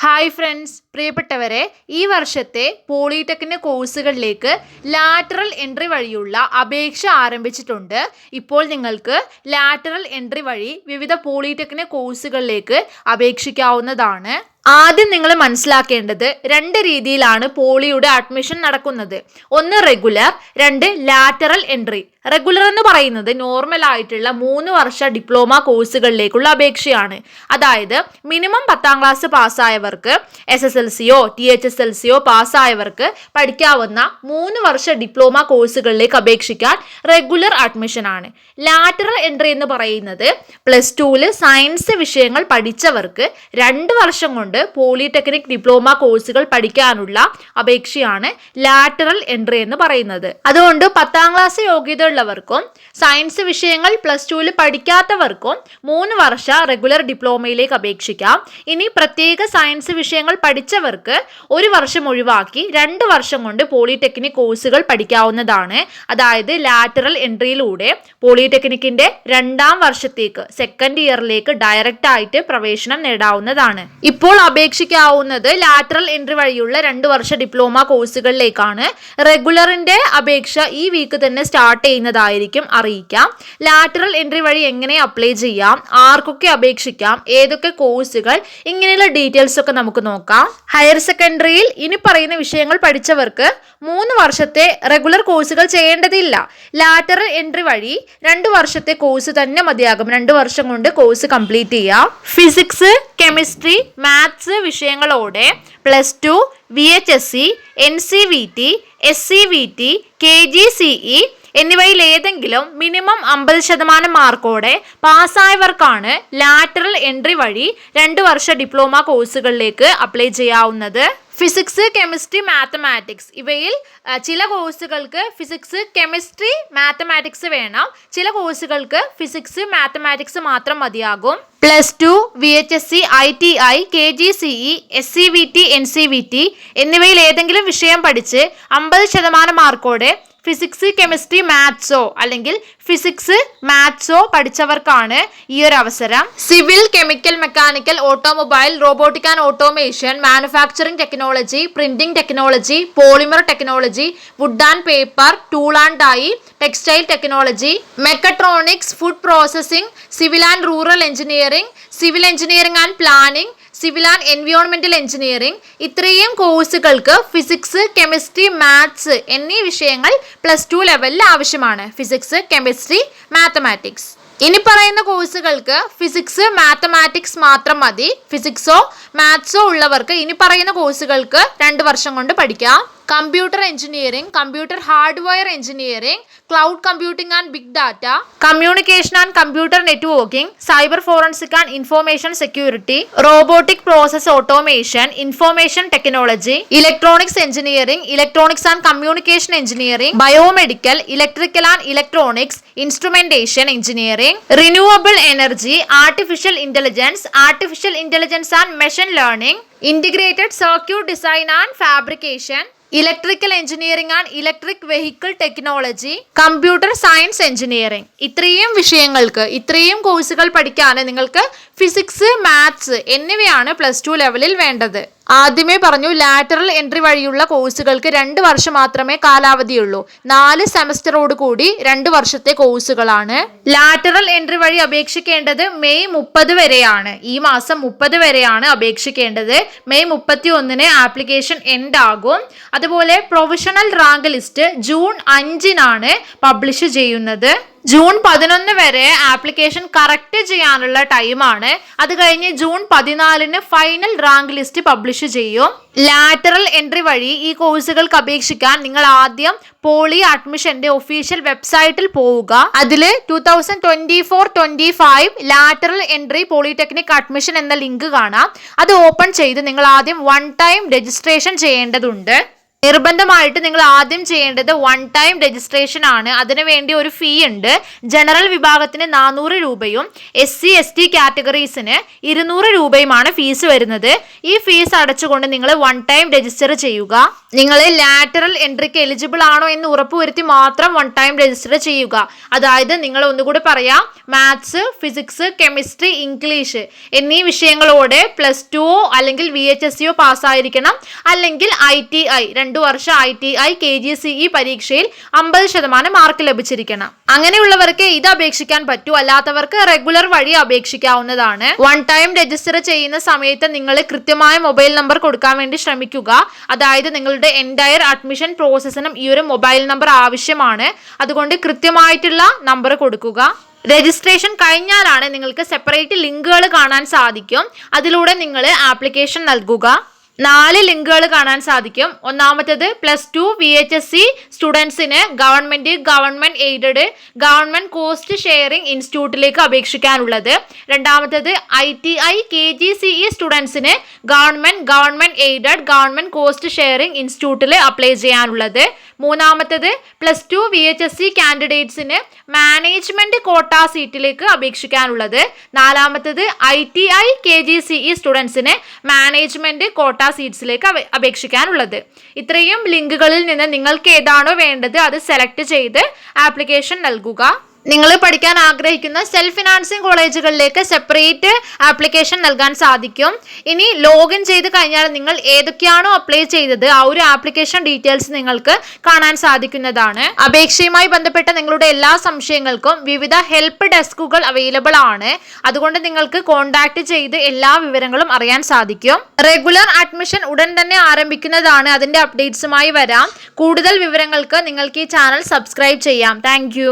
Hi friends, പ്രിയപ്പെട്ടവരെ, ഈ വർഷത്തെ പോളിടെക്നിക് കോഴ്സുകളിലേക്ക് ലാറ്ററൽ എൻട്രി വഴിയുള്ള അപേക്ഷ ആരംഭിച്ചിട്ടുണ്ട്. ഇപ്പോൾ നിങ്ങൾക്ക് ലാറ്ററൽ എൻട്രി വഴി വിവിധ പോളിടെക്നിക് കോഴ്സുകളിലേക്ക് അപേക്ഷിക്കാവുന്നതാണ്. ആദ്യം നിങ്ങൾ മനസ്സിലാക്കേണ്ടത് രണ്ട് രീതിയിലാണ് പോളിയുടെ അഡ്മിഷൻ നടക്കുന്നത്. ഒന്ന് റെഗുലർ, രണ്ട് ലാറ്ററൽ എൻട്രി. റെഗുലർ എന്ന് പറയുന്നത് നോർമൽ ആയിട്ടുള്ള 3 വർഷ ഡിപ്ലോമ കോഴ്സുകളിലേക്കുള്ള അപേക്ഷയാണ്. അതായത് മിനിമം 10ാം ക്ലാസ് പാസ്സായവർക്ക്, SSLCയോ THSLCയോ പാസ്സായവർക്ക് പഠിക്കാവുന്ന 3 വർഷ ഡിപ്ലോമ കോഴ്സുകളിലേക്ക് അപേക്ഷിക്കാൻ റെഗുലർ അഡ്മിഷൻ ആണ്. ലാറ്ററൽ എൻട്രി എന്ന് പറയുന്നത് +2 സയൻസ് വിഷയങ്ങൾ പഠിച്ചവർക്ക് 2 വർഷം കൊണ്ട് പോളിടെക്നിക് ഡിപ്ലോമ കോഴ്സുകൾ പഠിക്കാനുള്ള അപേക്ഷയാണ് ലാറ്ററൽ എൻട്രി എന്ന് പറയുന്നത്. അതുകൊണ്ട് 10ാം ക്ലാസ് യോഗ്യത ഉള്ളവർക്കും സയൻസ് വിഷയങ്ങൾ +2 പഠിക്കാത്തവർക്കും 3 വർഷ റെഗുലർ ഡിപ്ലോമയിലേക്ക് അപേക്ഷിക്കാം. ഇനി പ്രത്യേക സയൻസ് വിഷയങ്ങൾ പഠിച്ചവർക്ക് 1 വർഷം ഒഴിവാക്കി 2 വർഷം കൊണ്ട് പോളിടെക്നിക് കോഴ്സുകൾ പഠിക്കാവുന്നതാണ്. അതായത് ലാറ്ററൽ എൻട്രിയിലൂടെ പോളിടെക്നിക്കിന്റെ 2ാം വർഷത്തേക്ക്, സെക്കൻഡ് ഇയറിലേക്ക് ഡയറക്റ്റ് ആയിട്ട് പ്രവേശനം നേടാവുന്നതാണ്. ഇപ്പോൾ അപേക്ഷിക്കാവുന്നത് ലാറ്ററൽ എൻട്രി വഴിയുള്ള 2 വർഷ ഡിപ്ലോമ കോഴ്സുകളിലേക്കാണ്. റെഗുലറിന്റെ അപേക്ഷ ഈ വീക്ക് തന്നെ സ്റ്റാർട്ട് ചെയ്യുന്നതായിരിക്കും, അറിയിക്കാം. ലാറ്ററൽ എൻട്രി വഴി എങ്ങനെ അപ്ലൈ ചെയ്യാം, ആർക്കൊക്കെ അപേക്ഷിക്കാം, ഏതൊക്കെ കോഴ്സുകൾ, ഇങ്ങനെയുള്ള ഡീറ്റെയിൽസ് ഒക്കെ നമുക്ക് നോക്കാം. ഹയർ സെക്കൻഡറിയിൽ ഇനി പറയുന്ന വിഷയങ്ങൾ പഠിച്ചവർക്ക് 3 വർഷത്തെ റെഗുലർ കോഴ്സുകൾ ചെയ്യേണ്ടതില്ല. ലാറ്ററൽ എൻട്രി വഴി 2 വർഷത്തെ കോഴ്സ് തന്നെ മതിയാകും. 2 വർഷം കൊണ്ട് കോഴ്സ് കംപ്ലീറ്റ് ചെയ്യാം. ഫിസിക്സ്, കെമിസ്ട്രി, മാത്സ് വിഷയങ്ങളോടെ +2, VHSC, NCVT, SCVT, KGCE എന്നിവയിൽ ഏതെങ്കിലും മിനിമം 50% മാർക്കോടെ പാസ്സായവർക്കാണ് ലാറ്ററൽ എൻട്രി വഴി 2 വർഷ ഡിപ്ലോമ കോഴ്സുകളിലേക്ക് അപ്ലൈ ചെയ്യാവുന്നത്. ഫിസിക്സ്, കെമിസ്ട്രി, മാത്തമാറ്റിക്സ് ഇവയിൽ ചില കോഴ്സുകൾക്ക് ഫിസിക്സ്, കെമിസ്ട്രി, മാത്തമാറ്റിക്സ് വേണം. ചില കോഴ്സുകൾക്ക് ഫിസിക്സ്, മാത്തമാറ്റിക്സ് മാത്രം മതിയാകും. +2, VHSC, ITI, KGCE, SCVT, NCVT എന്നിവയിൽ ഏതെങ്കിലും വിഷയം പഠിച്ച് 50% മാർക്കോടെ ഫിസിക്സ്, കെമിസ്ട്രി, മാത്സോ അല്ലെങ്കിൽ ഫിസിക്സ്, മാത്സോ പഠിച്ചവർക്കാണ് ഈ ഒരു അവസരം. Civil, chemical, mechanical, automobile, robotic and automation, manufacturing technology, printing technology, polymer technology, wood and paper, tool and die, textile technology, mechatronics, food processing, civil and rural engineering, civil engineering and planning, civil and എൻവയോൺമെന്റൽ engineering ഇത്രയും കോഴ്സുകൾക്ക് physics, chemistry, maths എന്നീ വിഷയങ്ങൾ +2 ലെവലിൽ ആവശ്യമാണ്. Physics, chemistry, mathematics. ഇനി പറയുന്ന കോഴ്സുകൾക്ക് ഫിസിക്സ്, മാത്തമാറ്റിക്സ് മാത്രം മതി. ഫിസിക്സോ മാത്സോ ഉള്ളവർക്ക് ഇനി പറയുന്ന കോഴ്സുകൾക്ക് 2 വർഷം കൊണ്ട് പഠിക്കാം. Computer engineering, computer hardware engineering, cloud computing and big data, communication and computer networking, cyber forensic and information security, robotic process automation, information technology, electronics engineering, electronics and communication engineering, biomedical, electrical and electronics, instrumentation engineering, renewable energy, artificial intelligence and machine learning, integrated circuit design and fabrication, electrical engineering and electric vehicle technology, computer science engineering ഇത്രയും വിഷയങ്ങൾക്ക്, ഇത്രയും കോഴ്സുകൾ പഠിക്കാൻ നിങ്ങൾക്ക് physics, maths എന്നിവയാണ് +2 ലെവലിൽ വേണ്ടത്. ആദ്യമേ പറഞ്ഞു, ലാറ്ററൽ എൻട്രി വഴിയുള്ള കോഴ്സുകൾക്ക് 2 വർഷം മാത്രമേ കാലാവധിയുള്ളൂ. 4 സെമസ്റ്ററോട് കൂടി 2 വർഷത്തെ കോഴ്സുകളാണ്. ലാറ്ററൽ എൻട്രി വഴി അപേക്ഷിക്കേണ്ടത് മെയ് 30 വരെയാണ്. ഈ മാസം 30 വരെയാണ് അപേക്ഷിക്കേണ്ടത്. മെയ് 31 ആപ്ലിക്കേഷൻ എൻഡ് ആകും. അതുപോലെ provisional rank list June 5 publish ചെയ്യുന്നത്. ജൂൺ 11 വരെ ആപ്ലിക്കേഷൻ കറക്റ്റ് ചെയ്യാനുള്ള ടൈമാണ്. അത് കഴിഞ്ഞ് June 14 final rank list publish ചെയ്യും. ലാറ്ററൽ എൻട്രി വഴി ഈ കോഴ്സുകൾക്ക് അപേക്ഷിക്കാൻ നിങ്ങൾ ആദ്യം പോളി അഡ്മിഷന്റെ ഒഫീഷ്യൽ വെബ്സൈറ്റിൽ പോവുക. അതിൽ 2024-25 ലാറ്ററൽ എൻട്രി പോളിടെക്നിക് അഡ്മിഷൻ എന്ന ലിങ്ക് കാണാം. അത് ഓപ്പൺ ചെയ്ത് നിങ്ങൾ ആദ്യം 1 ടൈം രജിസ്ട്രേഷൻ ചെയ്യേണ്ടതുണ്ട്. നിർബന്ധമായിട്ട് നിങ്ങൾ ആദ്യം ചെയ്യേണ്ടത് വൺ ടൈം രജിസ്ട്രേഷൻ ആണ്. അതിനുവേണ്ടി ഒരു ഫീ ഉണ്ട്. ജനറൽ വിഭാഗത്തിന് 400 രൂപയും SC/ST കാറ്റഗറീസിന് 200 രൂപയുമാണ് ഫീസ് വരുന്നത്. ഈ ഫീസ് അടച്ചുകൊണ്ട് നിങ്ങൾ വൺ ടൈം രജിസ്റ്റർ ചെയ്യുക. നിങ്ങൾ ലാറ്ററൽ എൻട്രിക്ക് എലിജിബിൾ ആണോ എന്ന് ഉറപ്പുവരുത്തി മാത്രം വൺ ടൈം രജിസ്റ്റർ ചെയ്യുക. അതായത് നിങ്ങൾ ഒന്നുകൂടി പറയാം, മാത്സ്, ഫിസിക്സ്, കെമിസ്ട്രി, ഇംഗ്ലീഷ് എന്നീ വിഷയങ്ങളോടെ +2 അല്ലെങ്കിൽ VHSCO പാസ്സായിരിക്കണം. അല്ലെങ്കിൽ ITI 2 വർഷം ITI KGCE പരീക്ഷയിൽ 50% മാർക്ക് ലഭിച്ചിരിക്കണം. അങ്ങനെയുള്ളവർക്ക് ഇത് അപേക്ഷിക്കാൻ പറ്റൂ. അല്ലാത്തവർക്ക് റെഗുലർ വഴി അപേക്ഷിക്കാവുന്നതാണ്. വൺ ടൈം രജിസ്റ്റർ ചെയ്യുന്ന സമയത്ത് നിങ്ങൾ കൃത്യമായ മൊബൈൽ നമ്പർ കൊടുക്കാൻ വേണ്ടി ശ്രമിക്കുക. അതായത് നിങ്ങളുടെ എൻറ്റയർ അഡ്മിഷൻ പ്രോസസ്സിനും ഈ ഒരു മൊബൈൽ നമ്പർ ആവശ്യമാണ്. അതുകൊണ്ട് കൃത്യമായിട്ടുള്ള നമ്പർ കൊടുക്കുക. രജിസ്ട്രേഷൻ കഴിഞ്ഞാലാണ് നിങ്ങൾക്ക് സെപ്പറേറ്റ് ലിങ്കുകൾ കാണാൻ സാധിക്കും. അതിലൂടെ നിങ്ങൾ ആപ്ലിക്കേഷൻ നൽകുക. 4 ലിങ്കുകൾ കാണാൻ സാധിക്കും. ഒന്നാമത്തേത് +2 VHSC സ്റ്റുഡൻസിന് government aided government cost sharing ഇൻസ്റ്റിറ്റ്യൂട്ടിലേക്ക് അപേക്ഷിക്കാനുള്ളത്. രണ്ടാമത്തേത് ITI KGCE സ്റ്റുഡൻസിന് government aided government cost sharing ഇൻസ്റ്റിറ്റ്യൂട്ടിൽ അപ്ലൈ ചെയ്യാനുള്ളത്. മൂന്നാമത്തേത് +2 VHSC കാൻഡിഡേറ്റ്സിന് മാനേജ്മെന്റ് കോട്ട സീറ്റിലേക്ക് അപേക്ഷിക്കാനുള്ളത്. നാലാമത്തേത് ITI KGCE സ്റ്റുഡൻസിന് മാനേജ്മെന്റ് കോട്ട സീറ്റ്സിലേക്ക് അപേക്ഷിക്കാനുള്ളത്. ഇത്രയും ലിങ്കുകളിൽ നിന്ന് നിങ്ങൾക്ക് ഏതാണോ വേണ്ടത് അത് സെലക്ട് ചെയ്ത് ആപ്ലിക്കേഷൻ നൽകുക. നിങ്ങൾ പഠിക്കാൻ ആഗ്രഹിക്കുന്ന സെൽഫ് ഫിനാൻസിങ് കോളേജുകളിലേക്ക് സെപ്പറേറ്റ് ആപ്ലിക്കേഷൻ നൽകാൻ സാധിക്കും. ഇനി ലോഗിൻ ചെയ്ത് കഴിഞ്ഞാൽ നിങ്ങൾ ഏതൊക്കെയാണോ അപ്ലൈ ചെയ്തത് ആ ഒരു ആപ്ലിക്കേഷൻ ഡീറ്റെയിൽസ് നിങ്ങൾക്ക് കാണാൻ സാധിക്കുന്നതാണ്. അപേക്ഷയുമായി ബന്ധപ്പെട്ട നിങ്ങളുടെ എല്ലാ സംശയങ്ങൾക്കും വിവിധ ഹെൽപ്പ് ഡെസ്കുകൾ അവൈലബിൾ ആണ്. അതുകൊണ്ട് നിങ്ങൾക്ക് കോൺടാക്ട് ചെയ്ത് എല്ലാ വിവരങ്ങളും അറിയാൻ സാധിക്കും. റെഗുലർ അഡ്മിഷൻ ഉടൻ തന്നെ ആരംഭിക്കുന്നതാണ്. അതിന്റെ അപ്ഡേറ്റ്സുമായി വരാം. കൂടുതൽ വിവരങ്ങൾക്ക് നിങ്ങൾക്ക് ഈ ചാനൽ സബ്സ്ക്രൈബ് ചെയ്യാം. താങ്ക്